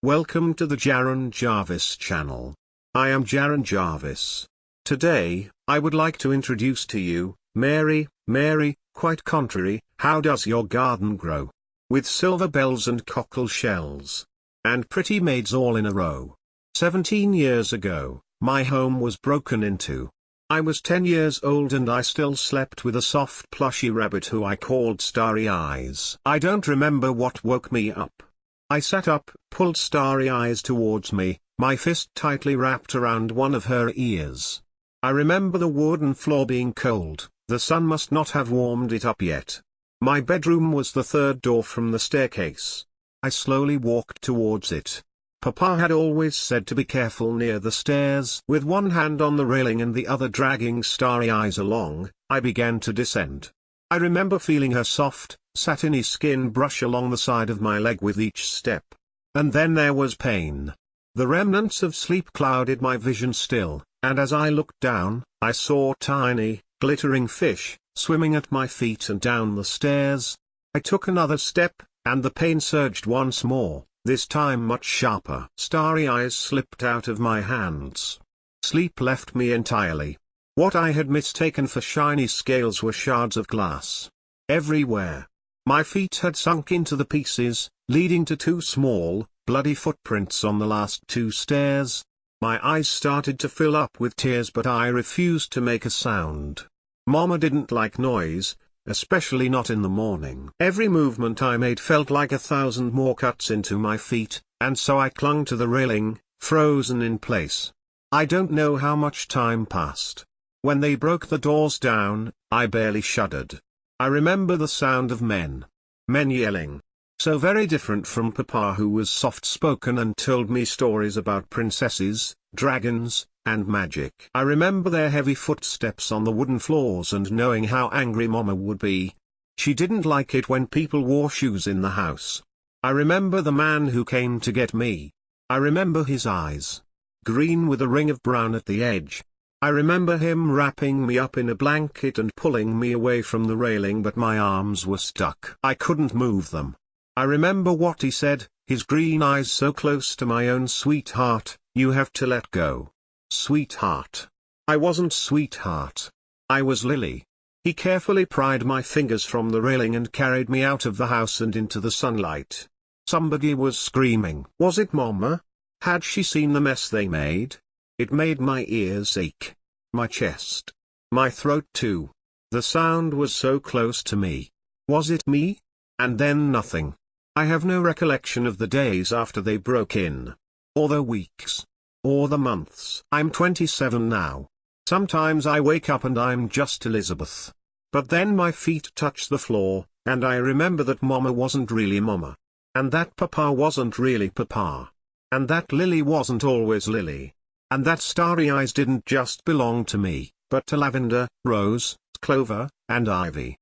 Welcome to the Jaron Jarvis channel. I am Jaron Jarvis. Today, I would like to introduce to you, Mary, quite contrary, how does your garden grow? With silver bells and cockle shells. And pretty maids all in a row. 17 years ago, my home was broken into. I was 10 years old and I still slept with a soft plushy rabbit who I called Starry Eyes. I don't remember what woke me up. I sat up, pulled Starry Eyes towards me, my fist tightly wrapped around one of her ears. I remember the wooden floor being cold, the sun must not have warmed it up yet. My bedroom was the third door from the staircase. I slowly walked towards it. Papa had always said to be careful near the stairs. With one hand on the railing and the other dragging Starry Eyes along, I began to descend. I remember feeling her soft, satiny skin brush along the side of my leg with each step. And then there was pain. The remnants of sleep clouded my vision still, and as I looked down, I saw tiny, glittering fish, swimming at my feet and down the stairs. I took another step, and the pain surged once more, this time much sharper. Starry Eyes slipped out of my hands. Sleep left me entirely. What I had mistaken for shiny scales were shards of glass. Everywhere. My feet had sunk into the pieces, leading to two small, bloody footprints on the last two stairs. My eyes started to fill up with tears but I refused to make a sound. Mama didn't like noise, especially not in the morning. Every movement I made felt like 1,000 more cuts into my feet, and so I clung to the railing, frozen in place. I don't know how much time passed. When they broke the doors down, I barely shuddered. I remember the sound of men yelling. So very different from Papa, who was soft-spoken and told me stories about princesses, dragons, and magic. I remember their heavy footsteps on the wooden floors and knowing how angry Mama would be. She didn't like it when people wore shoes in the house. I remember the man who came to get me. I remember his eyes. Green with a ring of brown at the edge. I remember him wrapping me up in a blanket and pulling me away from the railing, but my arms were stuck. I couldn't move them. I remember what he said, his green eyes so close to my own. Sweetheart, you have to let go. Sweetheart. I wasn't sweetheart. I was Lily. He carefully pried my fingers from the railing and carried me out of the house and into the sunlight. Somebody was screaming. Was it Mama? Had she seen the mess they made? It made my ears ache. My chest. My throat too. The sound was so close to me. Was it me? And then nothing. I have no recollection of the days after they broke in. Or the weeks. Or the months. I'm 27 now. Sometimes I wake up and I'm just Elizabeth. But then my feet touch the floor, and I remember that Mama wasn't really Mama. And that Papa wasn't really Papa. And that Lily wasn't always Lily. And that Starry Eyes didn't just belong to me, but to lavender, rose, clover, and ivy.